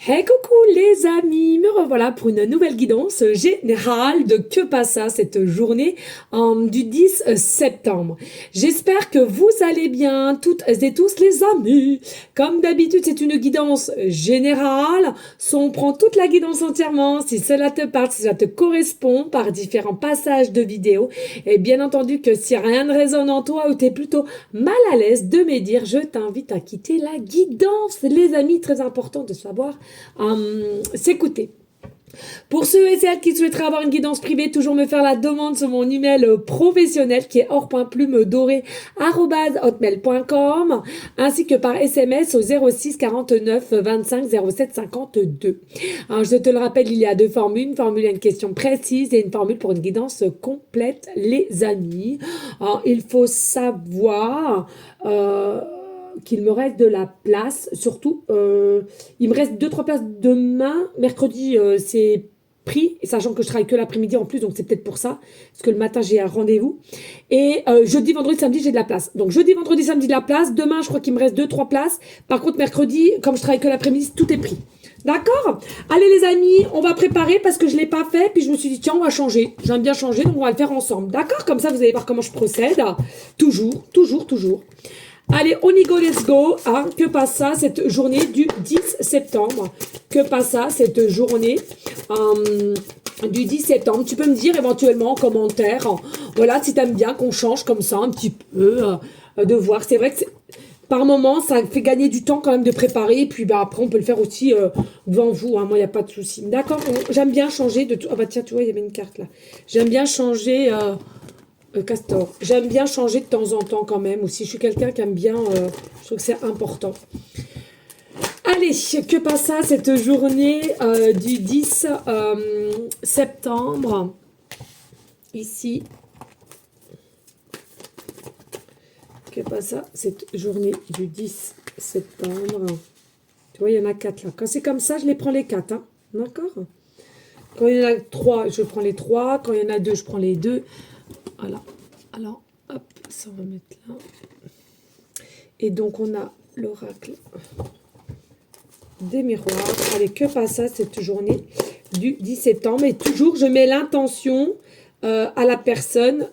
Hey coucou les amis, me revoilà pour une nouvelle guidance générale de que passa cette journée du 10 septembre. J'espère que vous allez bien toutes et tous les amis. Comme d'habitude c'est une guidance générale, on prend toute la guidance entièrement si cela te parle, si cela te correspond par différents passages de vidéos. Et bien entendu que si rien ne résonne en toi ou tu es plutôt mal à l'aise de me dire, je t'invite à quitter la guidance. Les amis, très important de savoir s'écouter. Pour ceux et celles qui souhaiteraient avoir une guidance privée, toujours me faire la demande sur mon email professionnel qui est or.plume-doré@hotmail.com ainsi que par SMS au 06 49 25 07 52. Alors, je te le rappelle, il y a deux formules. Une formule à une question précise et une formule pour une guidance complète, les amis. Alors, il faut savoir qu'il me reste de la place, surtout il me reste 2-3 places demain, mercredi c'est pris, sachant que je travaille que l'après-midi en plus, donc c'est peut-être pour ça, parce que le matin j'ai un rendez-vous, et jeudi, vendredi, samedi j'ai de la place, donc jeudi, vendredi, samedi de la place, demain je crois qu'il me reste 2-3 places, par contre mercredi, comme je travaille que l'après-midi, tout est pris. D'accord? Allez les amis, on va préparer parce que je ne l'ai pas fait, puis je me suis dit tiens on va changer, j'aime bien changer, donc on va le faire ensemble, d'accord? Comme ça vous allez voir comment je procède, toujours, toujours, toujours. Allez, on y go, let's go. Hein. Que passe ça cette journée du 10 septembre? Que passe ça cette journée du 10 septembre? Tu peux me dire éventuellement en commentaire, voilà, si tu aimes bien qu'on change comme ça un petit peu, de voir. C'est vrai que par moment, ça fait gagner du temps quand même de préparer. Et puis bah, après, on peut le faire aussi devant vous. Hein. Moi, il n'y a pas de souci. D'accord? J'aime bien changer de tout. Ah bah tiens, tu vois, il y avait une carte là. J'aime bien changer... Castor. J'aime bien changer de temps en temps quand même aussi. Je suis quelqu'un qui aime bien, je trouve que c'est important. Allez, que passe ça cette journée du 10 septembre? Ici. Que passe ça cette journée du 10 septembre? Tu vois, il y en a 4 là. Quand c'est comme ça, je les prends les 4. Hein. D'accord? Quand il y en a 3, je prends les 3. Quand il y en a 2, je prends les 2. Voilà. Alors, hop, ça on va mettre là. Et donc, on a l'oracle des miroirs. Allez, que passe ça cette journée du 10 septembre? Et toujours, je mets l'intention à la personne,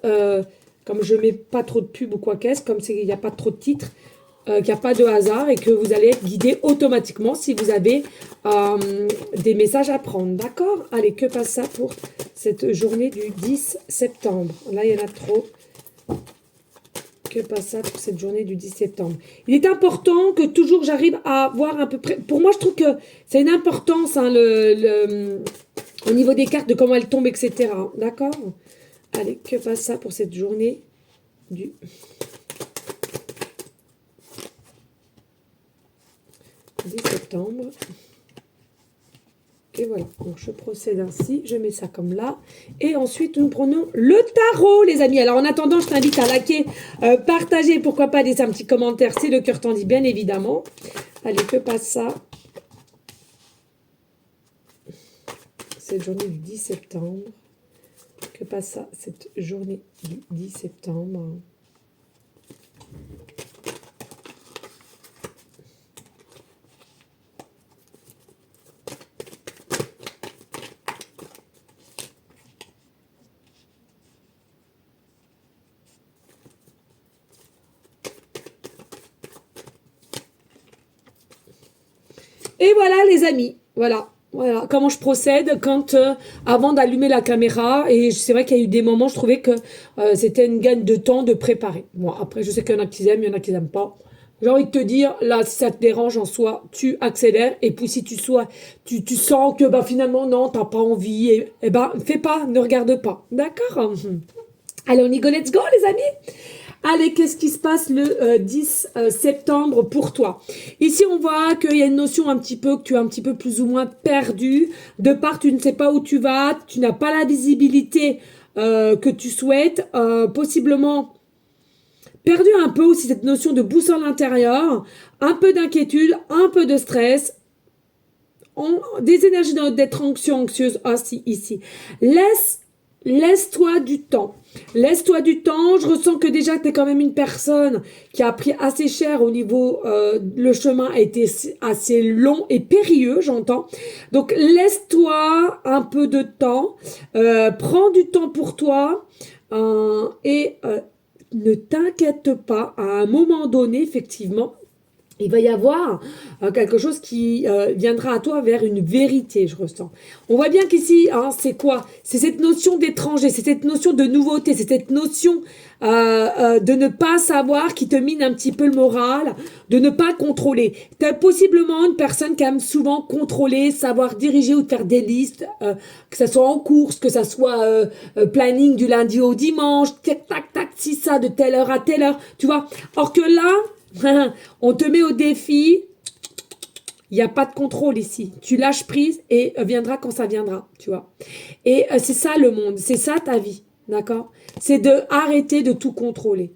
comme je mets pas trop de pub ou quoi qu'est-ce, comme il n'y a pas trop de titres, qu'il n'y a pas de hasard et que vous allez être guidé automatiquement si vous avez des messages à prendre. D'accord? Allez, que passe ça pour cette journée du 10 septembre? Là, il y en a trop. Que passe ça pour cette journée du 10 septembre? Il est important que toujours j'arrive à voir à peu près... Pour moi, je trouve que c'est une importance hein, au niveau des cartes, de comment elles tombent, etc. D'accord? Allez, que passe ça pour cette journée du... 10 septembre. Et voilà, donc je procède ainsi, je mets ça comme là. Et ensuite, nous prenons le tarot, les amis. Alors, en attendant, je t'invite à liker, partager, pourquoi pas laisser un petit commentaire si le cœur t'en dit, bien évidemment. Allez, que passe ça? Cette journée du 10 septembre. Que passe ça, cette journée du 10 septembre? Et voilà les amis, voilà comment je procède quand avant d'allumer la caméra. Et c'est vrai qu'il y a eu des moments, je trouvais que c'était une gagne de temps de préparer. Bon, après, je sais qu'il y en a qui aiment, il y en a qui n'aiment pas. J'ai envie de te dire, là, si ça te dérange en soi, tu accélères. Et puis si tu sens que bah, finalement, non, t'as pas envie, et ben, fais pas, ne regarde pas. D'accord? Allez, on y go, let's go les amis. Allez, qu'est-ce qui se passe le 10 septembre pour toi? Ici, on voit qu'il y a une notion un petit peu, que tu es un petit peu plus ou moins perdu. De part, tu ne sais pas où tu vas, tu n'as pas la visibilité que tu souhaites. Possiblement perdu un peu aussi cette notion de boussole intérieure. Un peu d'inquiétude, un peu de stress. Des énergies d'être anxieuse aussi ici. Laisse laisse-toi du temps. Laisse-toi du temps. Je ressens que déjà tu es quand même une personne qui a pris assez cher au niveau... le chemin a été assez long et périlleux, j'entends. Donc, laisse-toi un peu de temps. Prends du temps pour toi. Et ne t'inquiète pas. À un moment donné, effectivement, il va y avoir quelque chose qui viendra à toi vers une vérité, je ressens. On voit bien qu'ici, hein, c'est quoi? C'est cette notion d'étranger, c'est cette notion de nouveauté, c'est cette notion de ne pas savoir qui te mine un petit peu le moral, de ne pas contrôler. Tu es possiblement une personne qui aime souvent contrôler, savoir diriger ou faire des listes, que ça soit en course, que ça soit planning du lundi au dimanche, tac, tac, tac, si ça, de telle heure à telle heure, tu vois. Or que là... on te met au défi, il n'y a pas de contrôle ici. Tu lâches prise et viendra quand ça viendra, tu vois. Et c'est ça le monde, c'est ça ta vie, d'accord? C'est de arrêter de tout contrôler.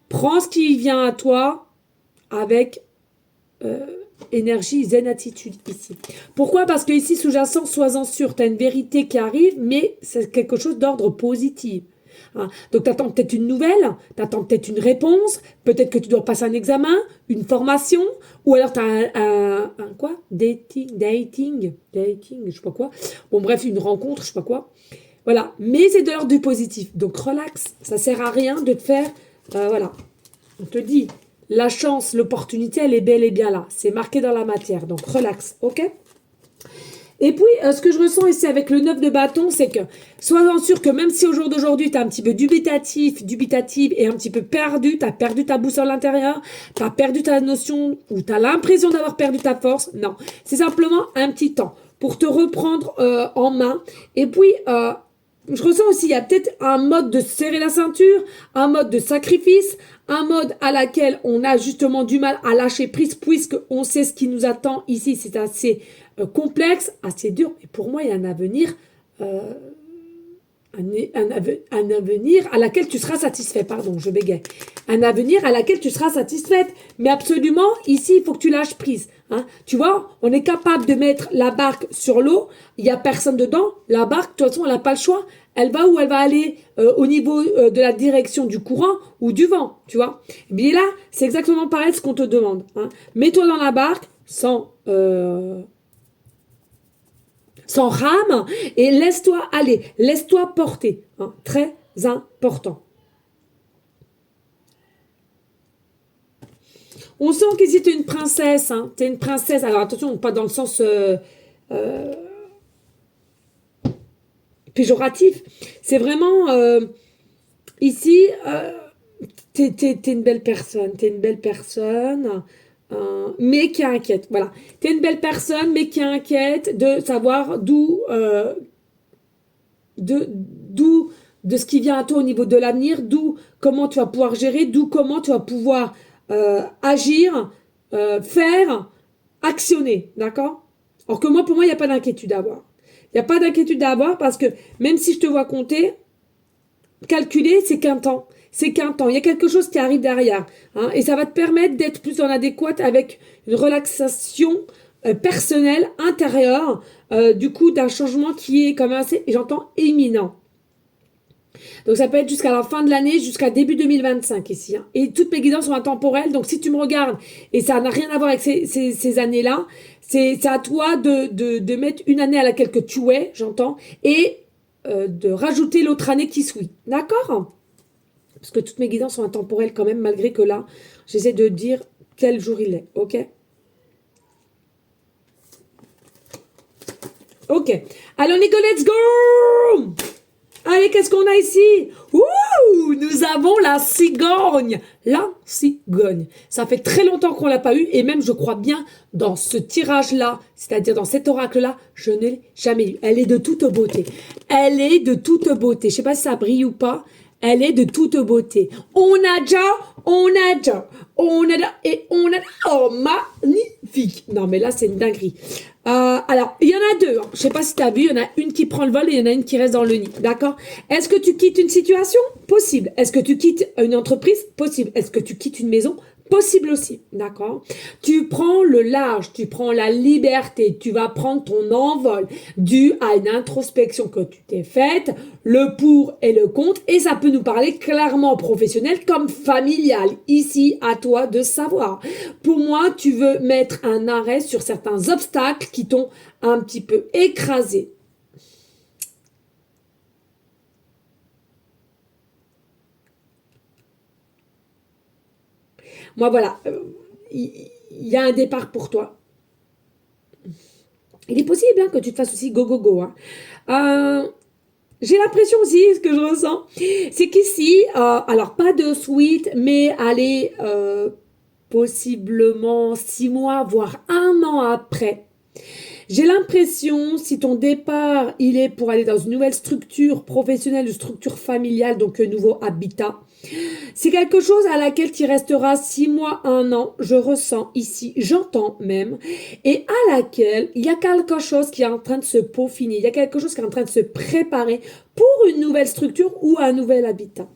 Prends ce qui vient à toi avec énergie, zen attitude ici. Pourquoi? Parce que ici, sous-jacent, sois-en sûr, tu as une vérité qui arrive, mais c'est quelque chose d'ordre positif. Hein. Donc, tu attends peut-être une nouvelle, tu attends peut-être une réponse, peut-être que tu dois passer un examen, une formation, ou alors tu as un quoi? Dating, je sais pas quoi. Bon, bref, une rencontre, je sais pas quoi. Voilà, mais c'est de l'ordre du positif. Donc, relax, ça sert à rien de te faire, voilà. On te dit, la chance, l'opportunité, elle est bel et bien là. C'est marqué dans la matière, donc relax, ok? Et puis, ce que je ressens ici avec le 9 de bâton, c'est que, sois-en sûr que même si au jour d'aujourd'hui, tu es un petit peu dubitative et un petit peu perdu, tu as perdu ta boussole intérieure, tu as perdu ta notion, ou tu as l'impression d'avoir perdu ta force, non. C'est simplement un petit temps pour te reprendre en main. Et puis, je ressens aussi, il y a peut-être un mode de serrer la ceinture, un mode de sacrifice, un mode à laquelle on a justement du mal à lâcher prise, puisque on sait ce qui nous attend ici, c'est assez complexe, assez dur. Et pour moi, il y a un avenir, un avenir à laquelle tu seras satisfait. Pardon, je bégaye. Un avenir à laquelle tu seras satisfaite. Mais absolument, ici, il faut que tu lâches prise. Hein. Tu vois, on est capable de mettre la barque sur l'eau. Il n'y a personne dedans. La barque, de toute façon, elle n'a pas le choix. Elle va où elle va aller au niveau de la direction du courant ou du vent, tu vois. Et bien là, c'est exactement pareil ce qu'on te demande. Hein. Mets-toi dans la barque sans rame et laisse-toi aller, laisse-toi porter. Hein. Très important. On sent qu'ici tu es une princesse. Hein. Tu es une princesse. Alors attention, pas dans le sens... péjoratif. C'est vraiment ici, t'es une belle personne, mais qui est inquiète. Voilà, t'es une belle personne, mais qui est inquiète de savoir de ce qui vient à toi au niveau de l'avenir, d'où comment tu vas pouvoir gérer, d'où comment tu vas pouvoir agir, faire, actionner, d'accord? Alors que moi, pour moi, il n'y a pas d'inquiétude à avoir. Il n'y a pas d'inquiétude à avoir parce que même si je te vois compter, calculer, c'est qu'un temps. C'est qu'un temps. Il y a quelque chose qui arrive derrière. Hein, et ça va te permettre d'être plus en adéquate avec une relaxation personnelle, intérieure, du coup, d'un changement qui est quand même assez, j'entends, imminent. Donc ça peut être jusqu'à la fin de l'année, jusqu'à début 2025 ici. Hein. Et toutes mes guidances sont intemporelles. Donc si tu me regardes et ça n'a rien à voir avec ces années-là, c'est à toi de mettre une année à laquelle que tu es, j'entends, et de rajouter l'autre année qui suit. D'accord? Parce que toutes mes guidances sont intemporelles quand même, malgré que là, j'essaie de dire quel jour il est. Ok? Ok. Allez, on y go, let's go! Allez, qu'est-ce qu'on a ici? Ouh, nous avons la cigogne. La cigogne. Ça fait très longtemps qu'on l'a pas eu et même, je crois bien, dans ce tirage-là, c'est-à-dire dans cet oracle-là, je ne l'ai jamais eu. Elle est de toute beauté. Elle est de toute beauté. Je sais pas si ça brille ou pas. Elle est de toute beauté. On a déjà, oh, magnifique. Non, mais là, c'est une dinguerie. Alors, il y en a deux. Hein. Je sais pas si tu as vu, il y en a une qui prend le vol et il y en a une qui reste dans le nid. D'accord? Est-ce que tu quittes une situation? Possible. Est-ce que tu quittes une entreprise? Possible. Est-ce que tu quittes une maison? Possible aussi, d'accord? Tu prends le large, tu prends la liberté, tu vas prendre ton envol dû à une introspection que tu t'es faite, le pour et le contre, et ça peut nous parler clairement professionnel comme familial. Ici, à toi de savoir. Pour moi, tu veux mettre un arrêt sur certains obstacles qui t'ont un petit peu écrasé. Moi, voilà, il y a un départ pour toi. Il est possible hein, que tu te fasses aussi go go go. Hein. Euh, j'ai l'impression aussi, ce que je ressens, c'est qu'ici, alors pas de suite, mais allez, possiblement 6 mois, voire un an après, j'ai l'impression, si ton départ, il est pour aller dans une nouvelle structure professionnelle, une structure familiale, donc un nouveau habitat, c'est quelque chose à laquelle tu resteras 6 mois, un an, je ressens ici, j'entends même, et à laquelle il y a quelque chose qui est en train de se peaufiner, il y a quelque chose qui est en train de se préparer pour une nouvelle structure ou un nouvel habitat,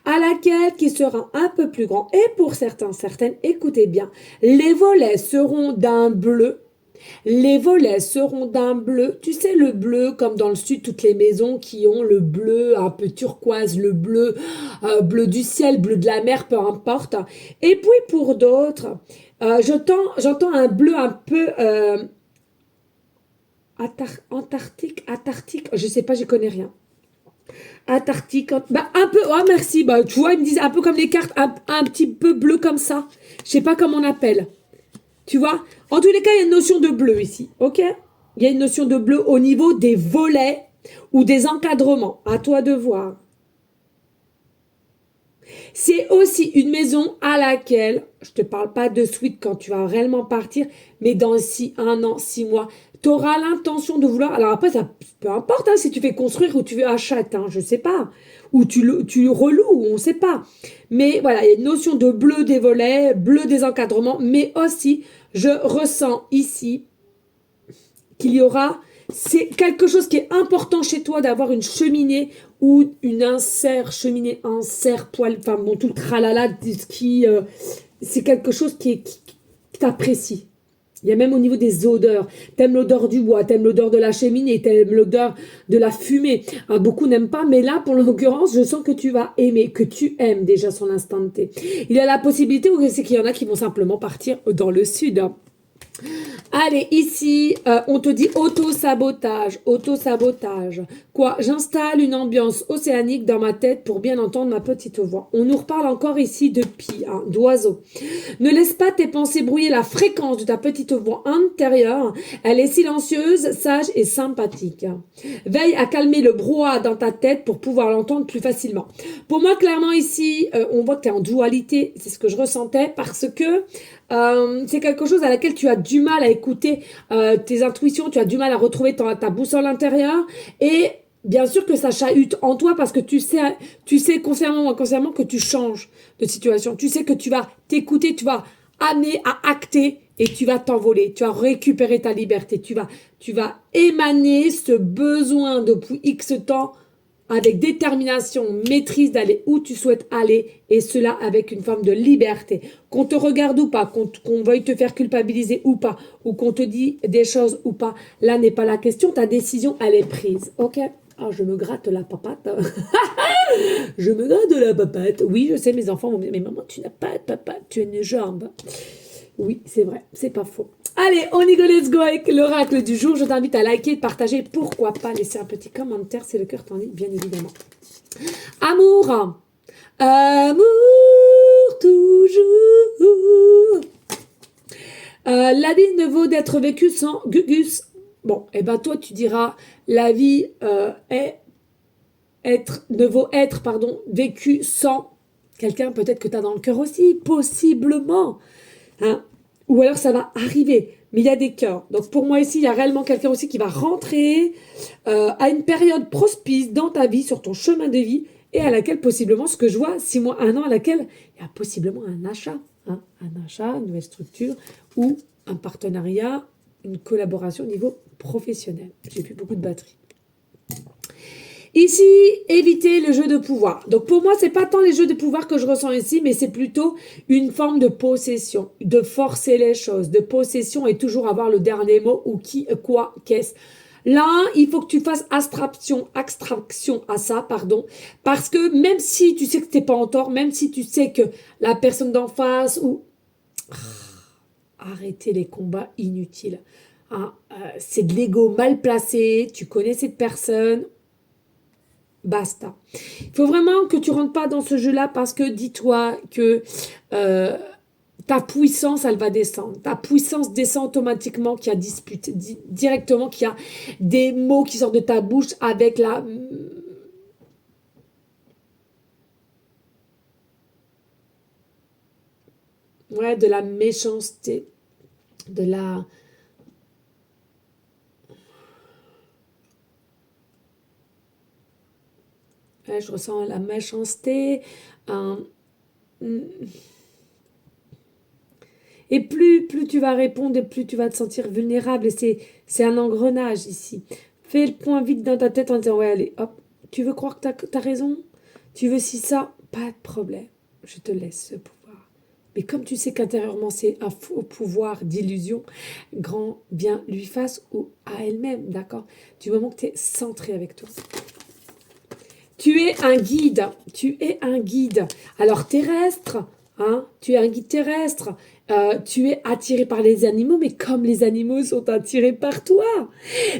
à laquelle qui sera un peu plus grand. Et pour certains, certaines, écoutez bien, les volets seront d'un bleu. Les volets seront d'un bleu, tu sais le bleu comme dans le sud, toutes les maisons qui ont le bleu un peu turquoise, le bleu, bleu du ciel, bleu de la mer, peu importe. Et puis pour d'autres, j'entends un bleu un peu Antarctique, je sais pas, je connais rien. Antarctique, bah un peu, oh merci, bah tu vois, ils me disent un peu comme les cartes, un petit peu bleu comme ça. Je sais pas comment on appelle. Tu vois? En tous les cas, il y a une notion de bleu ici, ok? Il y a une notion de bleu au niveau des volets ou des encadrements. À toi de voir. C'est aussi une maison à laquelle, je te parle pas de suite quand tu vas réellement partir, mais dans un an, 6 mois, tu auras l'intention de vouloir. Alors après, ça peu importe hein, si tu fais construire ou tu veux acheter, hein, je sais pas. Ou tu reloues, on sait pas. Mais voilà, il y a une notion de bleu des volets, bleu des encadrements, mais aussi, je ressens ici qu'il y aura, c'est quelque chose qui est important chez toi d'avoir une cheminée ou une insert, cheminée, insert, poêle, enfin bon, tout le tralala, c'est quelque chose qui t'apprécie. Il y a même au niveau des odeurs. T'aimes l'odeur du bois, t'aimes l'odeur de la cheminée, t'aimes l'odeur de la fumée. Beaucoup n'aiment pas, mais là, pour l'occurrence, je sens que tu vas aimer, que tu aimes déjà son instant T. Il y a la possibilité, ou c'est qu'il y en a qui vont simplement partir dans le sud. Allez, ici, on te dit auto-sabotage, auto-sabotage. Quoi? J'installe une ambiance océanique dans ma tête pour bien entendre ma petite voix. On nous reparle encore ici de pie, hein, d'oiseaux. Ne laisse pas tes pensées brouiller la fréquence de ta petite voix intérieure. Elle est silencieuse, sage et sympathique. Veille à calmer le brouhaha dans ta tête pour pouvoir l'entendre plus facilement. Pour moi, clairement, ici, on voit que tu es en dualité. C'est ce que je ressentais parce que c'est quelque chose à laquelle tu as du mal à écouter tes intuitions, tu as du mal à retrouver ta boussole intérieure et bien sûr que ça chahute en toi parce que tu sais consciemment ou inconsciemment que tu changes de situation. Tu sais que tu vas t'écouter, tu vas amener à acter et tu vas t'envoler, tu vas récupérer ta liberté, tu vas émaner ce besoin depuis X temps avec détermination, maîtrise d'aller où tu souhaites aller et cela avec une forme de liberté. Qu'on te regarde ou pas, qu'on veuille te faire culpabiliser ou pas, ou qu'on te dit des choses ou pas, là n'est pas la question, ta décision elle est prise, ok? Oh, je me gratte la papate. Je me gratte la papate. Oui, je sais, mes enfants vont me dire, mais maman, tu n'as pas de papate, tu as une jambe. Oui, c'est vrai, c'est pas faux. Allez, on y go, let's go avec l'oracle du jour. Je t'invite à liker et de partager. Pourquoi pas laisser un petit commentaire, c'est le cœur t'en dit, bien évidemment. Amour. Amour toujours. La vie ne vaut d'être vécue sans Gugus. Bon, et ben toi tu diras, la vie ne vaut être, pardon, vécue sans quelqu'un peut-être que tu as dans le cœur aussi, possiblement. Hein? Ou alors ça va arriver, mais il y a des cœurs. Donc pour moi ici, il y a réellement quelqu'un aussi qui va rentrer à une période prospice dans ta vie, sur ton chemin de vie, et à laquelle possiblement, ce que je vois, 6 mois, un an, à laquelle il y a possiblement un achat. Hein? Un achat, une nouvelle structure, ou un partenariat, une collaboration au niveau professionnel. J'ai plus beaucoup de batterie. Ici, éviter le jeu de pouvoir. Donc pour moi, c'est pas tant les jeux de pouvoir que je ressens ici, mais c'est plutôt une forme de possession, de forcer les choses, de possession et toujours avoir le dernier mot ou qui, quoi, qu'est-ce. Là, il faut que tu fasses abstraction à ça, pardon, parce que même si tu sais que t'es pas en tort, même si tu sais que la personne d'en face ou arrêtez les combats inutiles. Ah, c'est de l'ego mal placé, tu connais cette personne, basta. Il faut vraiment que tu rentres pas dans ce jeu-là parce que dis-toi que euh, ta puissance, elle va descendre. Ta puissance descend automatiquement qu'il y a dispute, directement qu'il y a des mots qui sortent de ta bouche avec la... Ouais, de la méchanceté, de la... Ouais, je ressens la méchanceté. un- Et plus tu vas répondre, et plus tu vas te sentir vulnérable. Et c'est un engrenage ici. Fais le point vite dans ta tête en disant, ouais, allez, hop, tu veux croire que tu as raison? Tu veux si ça? Pas de problème. Je te laisse ce pouvoir. Mais comme tu sais qu'intérieurement, c'est un faux pouvoir d'illusion, grand bien lui fasse ou à elle-même, d'accord? Du moment que tu es centré avec toi. Tu es un guide. Tu es un guide. Alors terrestre, hein, tu es un guide terrestre. Tu es attiré par les animaux, mais comme les animaux sont attirés par toi,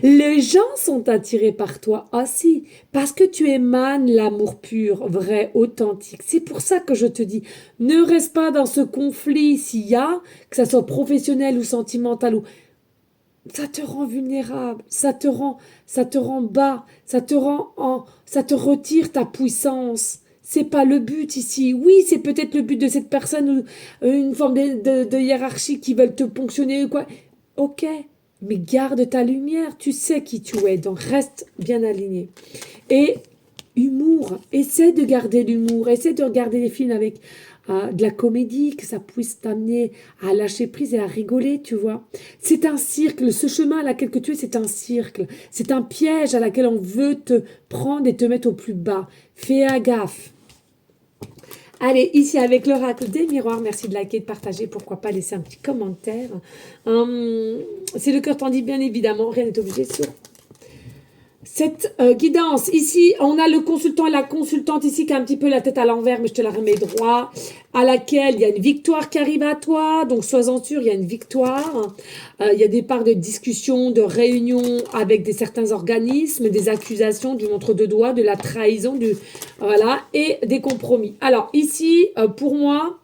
les gens sont attirés par toi aussi, parce que tu émanes l'amour pur, vrai, authentique. C'est pour ça que je te dis, ne reste pas dans ce conflit s'il y a, que ça soit professionnel ou sentimental ou ça te rend vulnérable, ça te rend bas, ça te retire ta puissance. C'est pas le but ici. Oui, c'est peut-être le but de cette personne ou une forme de hiérarchie qui veulent te ponctionner ou quoi. Ok, mais garde ta lumière. Tu sais qui tu es, donc reste bien aligné. Et humour, essaie de garder l'humour, essaie de regarder les films avec de la comédie, que ça puisse t'amener à lâcher prise et à rigoler, tu vois. C'est un cercle, ce chemin à laquelle que tu es, c'est un cercle. C'est un piège à laquelle on veut te prendre et te mettre au plus bas. Fais gaffe. Allez, ici avec l'oracle des miroirs, merci de liker, de partager, pourquoi pas laisser un petit commentaire. Si le cœur t'en dit bien évidemment, rien n'est obligé sur cette guidance. Ici, on a le consultant et la consultante ici qui a un petit peu la tête à l'envers, mais je te la remets droit, à laquelle il y a une victoire qui arrive à toi. Donc, sois-en sûr, il y a une victoire. Il y a des parts de discussion, de réunion avec certains organismes, des accusations, du montre de doigts, de la trahison, voilà, et des compromis. Alors, ici, pour moi,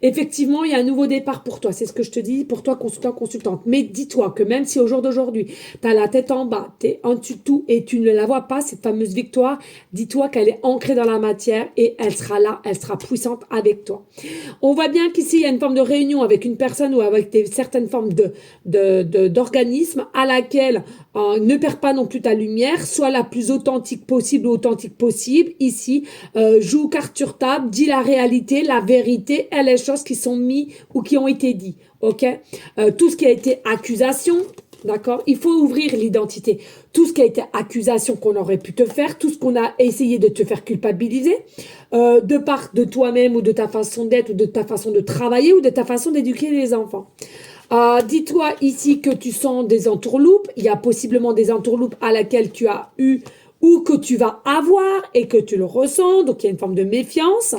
effectivement, il y a un nouveau départ pour toi. C'est ce que je te dis pour toi, consultant, consultante. Mais dis-toi que même si au jour d'aujourd'hui, tu as la tête en bas, tu es en dessous de tout et tu ne la vois pas, cette fameuse victoire, dis-toi qu'elle est ancrée dans la matière et elle sera là, elle sera puissante avec toi. On voit bien qu'ici, il y a une forme de réunion avec une personne ou avec certaines formes d'organisme à laquelle ne perds pas non plus ta lumière, sois la plus authentique possible ou authentique possible. Ici, joue carte sur table, dis la réalité, la vérité et les choses qui sont mises ou qui ont été dites. Ok, tout ce qui a été accusation, d'accord, il faut ouvrir l'identité. Tout ce qui a été accusation qu'on aurait pu te faire, tout ce qu'on a essayé de te faire culpabiliser, de part de toi-même ou de ta façon d'être ou de ta façon de travailler ou de ta façon d'éduquer les enfants. Dis-toi ici que tu sens des entourloupes. Il y a possiblement des entourloupes à laquelle tu as eu ou que tu vas avoir et que tu le ressens. Donc, il y a une forme de méfiance.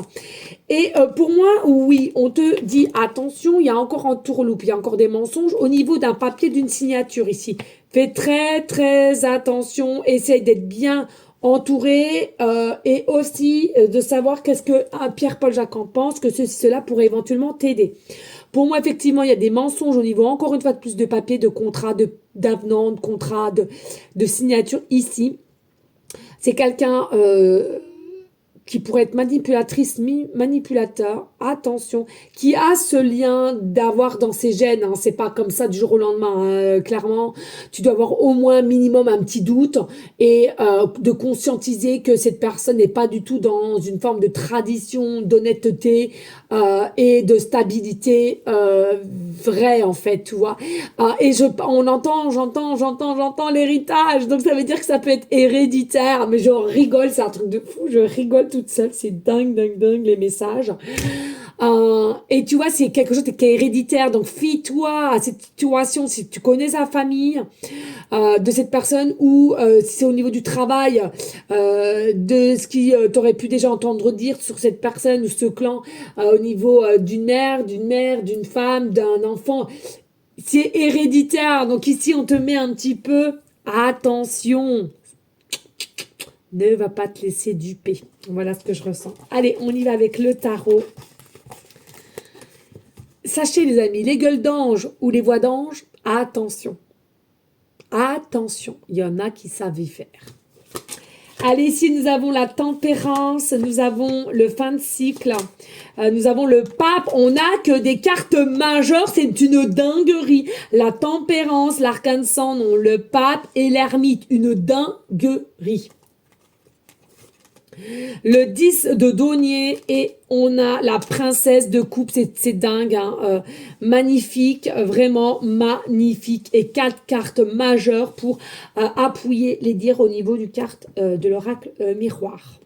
Et pour moi, oui, on te dit attention, il y a encore entourloupe, il y a encore des mensonges au niveau d'un papier, d'une signature ici. Fais très, très attention. Essaye d'être bien entouré et aussi de savoir qu'est-ce que Pierre-Paul Jacques en pense, que cela pourrait éventuellement t'aider. Pour moi, effectivement, il y a des mensonges au niveau, encore une fois, de plus de papier, de contrat, d'avenant, de contrat, de signature ici. C'est quelqu'un qui pourrait être manipulatrice, manipulateur, attention, qui a ce lien d'avoir dans ses gènes, hein, c'est pas comme ça du jour au lendemain, hein, clairement, tu dois avoir au moins minimum un petit doute et de conscientiser que cette personne n'est pas du tout dans une forme de tradition, d'honnêteté et de stabilité vraie en fait, tu vois. Et j'entends l'héritage, donc ça veut dire que ça peut être héréditaire, mais je rigole, c'est un truc de fou, je rigole toute seule, c'est dingue les messages. Et tu vois, c'est quelque chose qui est héréditaire, donc fie-toi à cette situation, si tu connais sa famille, de cette personne, ou si c'est au niveau du travail, de ce qui t'aurais pu déjà entendre dire sur cette personne ou ce clan, au niveau d'une mère, d'une femme, d'un enfant, c'est héréditaire, donc ici on te met un petit peu, attention, ne va pas te laisser duper. Voilà ce que je ressens. Allez, on y va avec le tarot. Sachez les amis, les gueules d'ange ou les voix d'ange, attention. Attention, il y en a qui savent y faire. Allez, ici nous avons la tempérance, nous avons le fin de cycle, nous avons le pape, on n'a que des cartes majeures, c'est une dinguerie. La tempérance, l'arcane sans nom, le pape et l'ermite, une dinguerie. Le 10 de denier et on a la princesse de coupe, c'est dingue, hein, magnifique, vraiment magnifique. Et 4 cartes majeures pour appuyer les dires au niveau du carte de l'oracle miroir.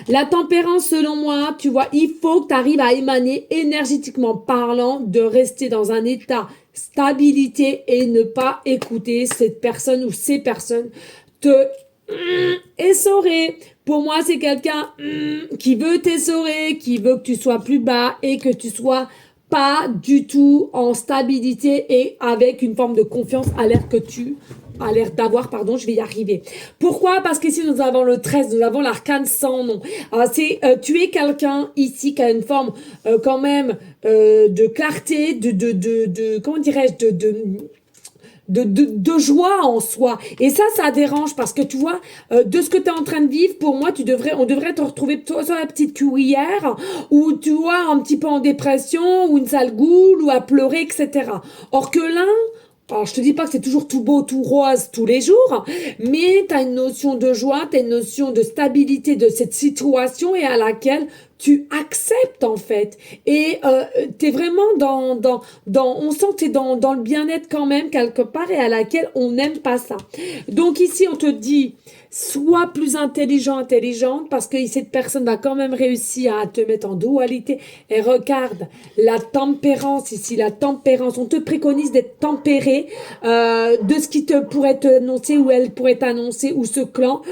La tempérance, selon moi, tu vois, il faut que tu arrives à émaner énergétiquement parlant, de rester dans un état stabilité et ne pas écouter cette personne ou ces personnes te essorer. Pour moi, c'est quelqu'un qui veut t'essorer, qui veut que tu sois plus bas et que tu sois pas du tout en stabilité et avec une forme de confiance à l'air que tu as l'air d'avoir, pardon, je vais y arriver. Pourquoi? Parce qu'ici, nous avons le 13, nous avons l'arcane sans nom. Tu es quelqu'un ici qui a une forme quand même de clarté, comment dirais-je, de joie en soi. Et ça dérange parce que tu vois, de ce que tu es en train de vivre, pour moi, on devrait te retrouver toi sur la petite cuillère ou tu vois, un petit peu en dépression ou une sale goule ou à pleurer, etc. Or que là, alors je te dis pas que c'est toujours tout beau, tout rose tous les jours, mais tu as une notion de joie, tu as une notion de stabilité de cette situation et à laquelle tu acceptes en fait. Et tu es vraiment on sent que tu es dans le bien-être quand même quelque part et à laquelle on n'aime pas ça. Donc ici on te dit, sois plus intelligente parce que cette personne va quand même réussir à te mettre en dualité. Et regarde, la tempérance ici, la tempérance, on te préconise d'être tempéré de ce qui te pourrait t'annoncer ou elle pourrait t'annoncer ou ce clan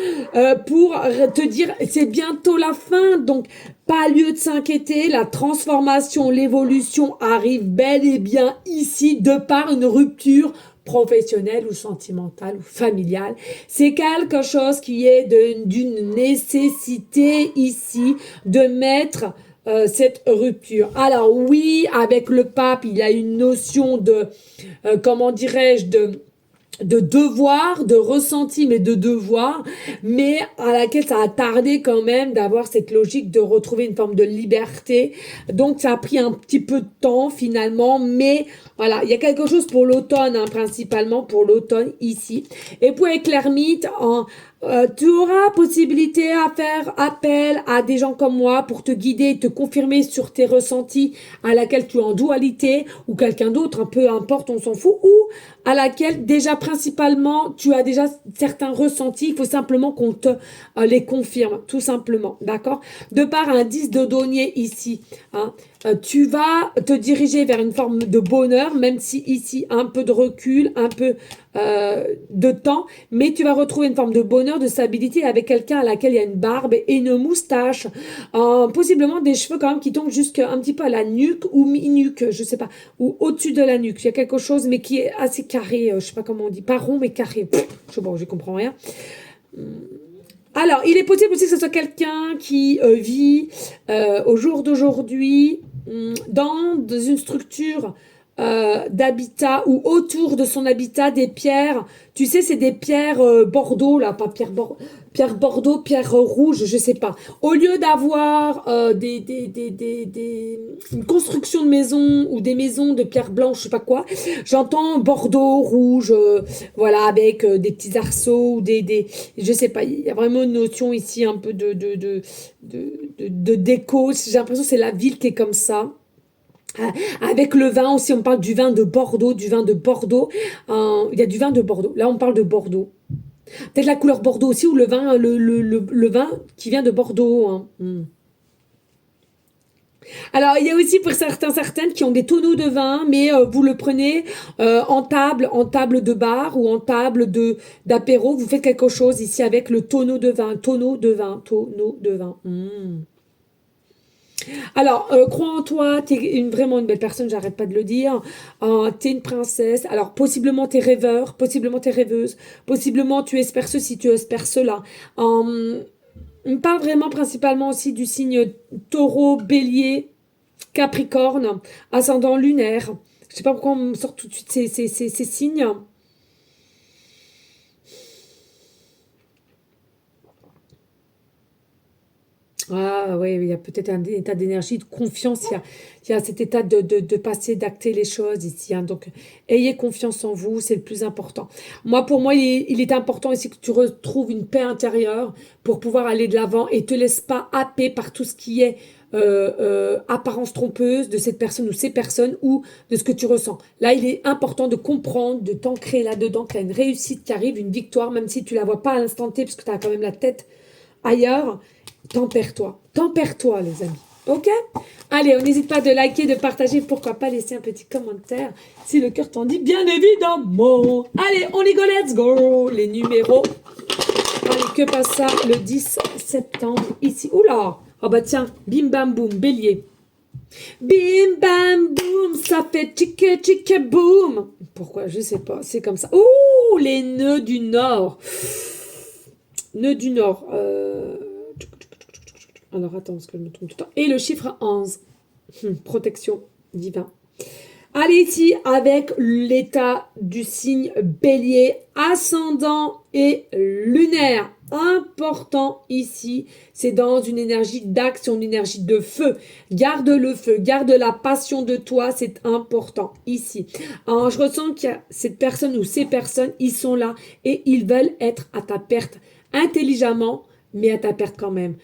pour te dire c'est bientôt la fin, donc pas lieu de s'inquiéter, la transformation, l'évolution arrive bel et bien ici de par une rupture professionnelle ou sentimentale ou familiale. C'est quelque chose qui est d'une nécessité ici de mettre cette rupture. Alors oui, avec le pape, il y a une notion de, comment dirais-je, de devoir, de ressenti, mais de devoir, mais à laquelle ça a tardé quand même d'avoir cette logique de retrouver une forme de liberté. Donc ça a pris un petit peu de temps finalement, mais voilà, il y a quelque chose pour l'automne, hein, principalement pour l'automne ici. Et pour avec l'ermite, tu auras possibilité à faire appel à des gens comme moi pour te guider et te confirmer sur tes ressentis à laquelle tu es en dualité ou quelqu'un d'autre, un peu importe, on s'en fout, ou à laquelle déjà principalement tu as déjà certains ressentis, il faut simplement qu'on te les confirme, tout simplement, d'accord? De par un 10 de denier ici, hein, tu vas te diriger vers une forme de bonheur, même si ici un peu de recul, un peu de temps, mais tu vas retrouver une forme de bonheur, de stabilité avec quelqu'un à laquelle il y a une barbe et une moustache, possiblement des cheveux quand même qui tombent jusqu'à un petit peu à la nuque ou mi-nuque, je sais pas, ou au-dessus de la nuque. Il y a quelque chose mais qui est assez carré, je sais pas comment on dit, pas rond mais carré. Je sais pas, je comprends rien. Alors, il est possible aussi que ce soit quelqu'un qui vit au jour d'aujourd'hui dans une structure d'habitat ou autour de son habitat des pierres. Tu sais, c'est des pierres Bordeaux, là, pas pierre Bordeaux, pierre rouge, je sais pas. Au lieu d'avoir une construction de maison ou des maisons de pierre blanche, je sais pas quoi, j'entends Bordeaux, rouge, voilà, avec des petits arceaux ou je sais pas, il y a vraiment une notion ici un peu de déco. J'ai l'impression que c'est la ville qui est comme ça. Avec le vin aussi, on parle du vin de Bordeaux, du vin de Bordeaux. Il y a du vin de Bordeaux. Là, on parle de Bordeaux. Peut-être la couleur Bordeaux aussi, ou le vin, le vin qui vient de Bordeaux, hein. Alors, il y a aussi pour certaines qui ont des tonneaux de vin, mais vous le prenez en table de bar ou en table d'apéro. Vous faites quelque chose ici avec le tonneau de vin, tonneau de vin, tonneau de vin. Alors, crois en toi, vraiment une belle personne, j'arrête pas de le dire. T'es une princesse. Alors, possiblement t'es rêveur, possiblement t'es rêveuse, possiblement tu espères ceci, tu espères cela. On parle vraiment principalement aussi du signe taureau, bélier, capricorne, ascendant lunaire. Je sais pas pourquoi on me sort tout de suite ces signes. Ah oui, il y a peut-être un état d'énergie, de confiance. Il y a cet état de passer, d'acter les choses ici, hein. Donc, ayez confiance en vous, c'est le plus important. Pour moi, il est important aussi que tu retrouves une paix intérieure pour pouvoir aller de l'avant et te laisse pas happer par tout ce qui est apparence trompeuse de cette personne ou ces personnes ou de ce que tu ressens. Là, il est important de comprendre, de t'ancrer là-dedans, qu'il y a une réussite qui arrive, une victoire, même si tu la vois pas à l'instant T, parce que tu as quand même la tête ailleurs. Tempère-toi. Tempère-toi, les amis. Ok? Allez, on n'hésite pas de liker, de partager, pourquoi pas laisser un petit commentaire si le cœur t'en dit, bien évidemment. Allez, on y go, let's go. Les numéros. Allez, que passe ça le 10 septembre ici? Oula! Oh bah tiens, bim bam boum, bélier. Bim bam boum, ça fait tchiké tchiké boum. Pourquoi? Je sais pas, c'est comme ça. Ouh, les nœuds du Nord. Nœuds du Nord. Alors attends, parce que je me trompe tout le temps. Et le chiffre 11. Protection divin. Allez ici avec l'état du signe bélier, ascendant et lunaire. Important ici, c'est dans une énergie d'action, une énergie de feu. Garde le feu, garde la passion de toi, c'est important ici. Alors, je ressens qu'il y a cette personne ou ces personnes, ils sont là et ils veulent être à ta perte intelligemment, mais à ta perte quand même.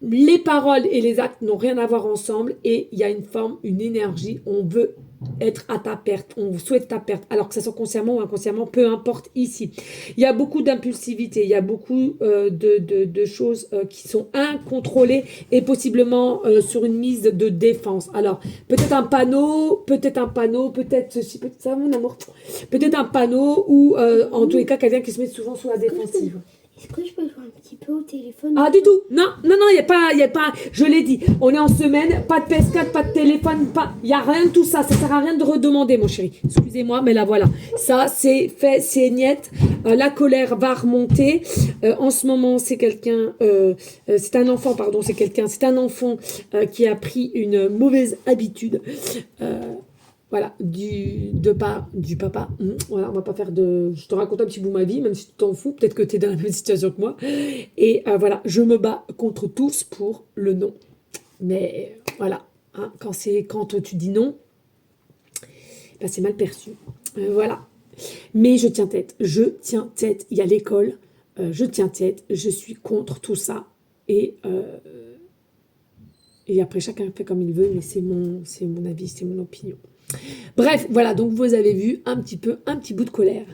Les paroles et les actes n'ont rien à voir ensemble et il y a une forme, une énergie, on veut être à ta perte, on souhaite ta perte, alors que ça soit consciemment ou inconsciemment, peu importe ici. Il y a beaucoup d'impulsivité, il y a beaucoup de choses qui sont incontrôlées et possiblement sur une mise de défense. Alors, peut-être un panneau, peut-être ceci, peut-être ça, mon amour, peut-être un panneau ou en tous les cas, quelqu'un qui se met souvent sous la défensive. Est-ce que je peux jouer un petit peu au téléphone? Ah, du tout. Non, il n'y a pas, je l'ai dit. On est en semaine, pas de PS4, pas de téléphone, il n'y a rien de tout ça. Ça sert à rien de redemander, mon chéri. Excusez-moi, mais là, voilà. Ça, c'est fait, c'est niette. La colère va remonter. En ce moment, c'est quelqu'un, c'est un enfant, pardon, c'est un enfant qui a pris une mauvaise habitude. Voilà, du papa. Voilà, on va pas faire de... Je te raconte un petit bout ma vie, même si tu t'en fous. Peut-être que tu es dans la même situation que moi. Et voilà, je me bats contre tous pour le non. Mais voilà, hein, quand tu dis non, ben, c'est mal perçu. Voilà. Mais je tiens tête. Il y a l'école. Je tiens tête. Je suis contre tout ça. Et après, chacun fait comme il veut, mais c'est mon avis, c'est mon opinion. Bref, voilà, donc vous avez vu un petit bout de colère.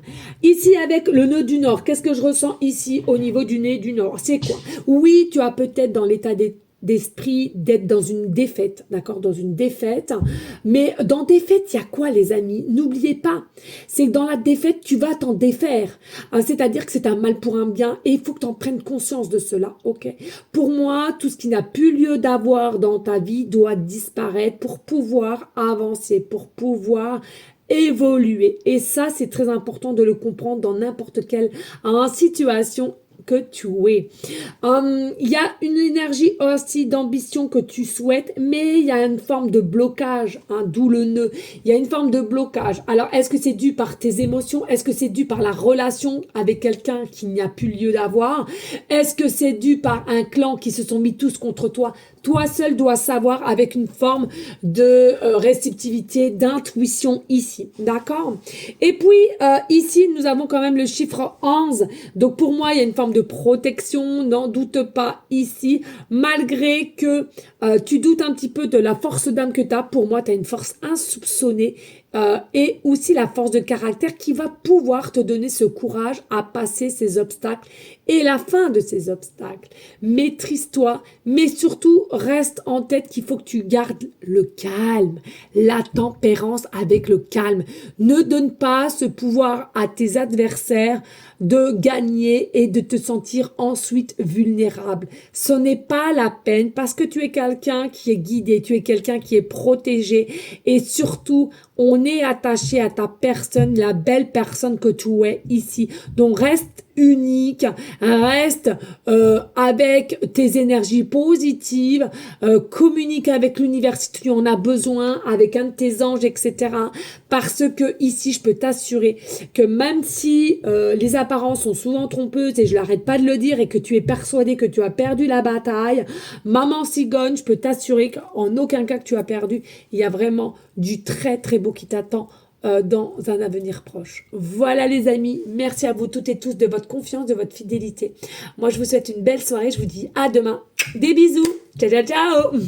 Ici, avec le nœud du Nord, qu'est-ce que je ressens ici au niveau du nez du Nord? C'est quoi? Oui, tu as peut-être dans l'état d'esprit d'être dans une défaite, d'accord, dans une défaite. Mais dans défaite, il y a quoi, les amis? N'oubliez pas, c'est que dans la défaite, tu vas t'en défaire. C'est-à-dire que c'est un mal pour un bien et il faut que tu en prennes conscience de cela, ok? Pour moi, tout ce qui n'a plus lieu d'avoir dans ta vie doit disparaître pour pouvoir avancer, pour pouvoir évoluer. Et ça, c'est très important de le comprendre dans n'importe quelle situation que tu es. Il y a une énergie aussi d'ambition que tu souhaites, mais il y a une forme de blocage, hein, d'où le nœud. Il y a une forme de blocage. Alors, est-ce que c'est dû par tes émotions? Est-ce que c'est dû par la relation avec quelqu'un qui n'y a plus lieu d'avoir? Est-ce que c'est dû par un clan qui se sont mis tous contre toi? Toi seul dois savoir avec une forme de réceptivité, d'intuition ici. D'accord? Et puis, ici, nous avons quand même le chiffre 11. Donc, pour moi, il y a une forme de protection. N'en doute pas ici. Malgré que tu doutes un petit peu de la force d'âme que tu as, pour moi, tu as une force insoupçonnée. Et aussi la force de caractère qui va pouvoir te donner ce courage à passer ces obstacles et la fin de ces obstacles. Maîtrise-toi, mais surtout reste en tête qu'il faut que tu gardes le calme, la tempérance avec le calme. Ne donne pas ce pouvoir à tes adversaires de gagner et de te sentir ensuite vulnérable. Ce n'est pas la peine parce que tu es quelqu'un qui est guidé, tu es quelqu'un qui est protégé et surtout on est attaché à ta personne, la belle personne que tu es ici. Donc reste unique, reste avec tes énergies positives, communique avec l'univers si tu en as besoin, avec un de tes anges, etc. Parce que ici, je peux t'assurer que même si les apparences sont souvent trompeuses, et je n'arrête pas de le dire, et que tu es persuadé que tu as perdu la bataille, maman cigogne, je peux t'assurer qu'en aucun cas que tu as perdu, il y a vraiment du très très beau qui t'attend dans un avenir proche. Voilà les amis, merci à vous toutes et tous de votre confiance, de votre fidélité. Moi je vous souhaite une belle soirée, je vous dis à demain. Des bisous, ciao ciao ciao.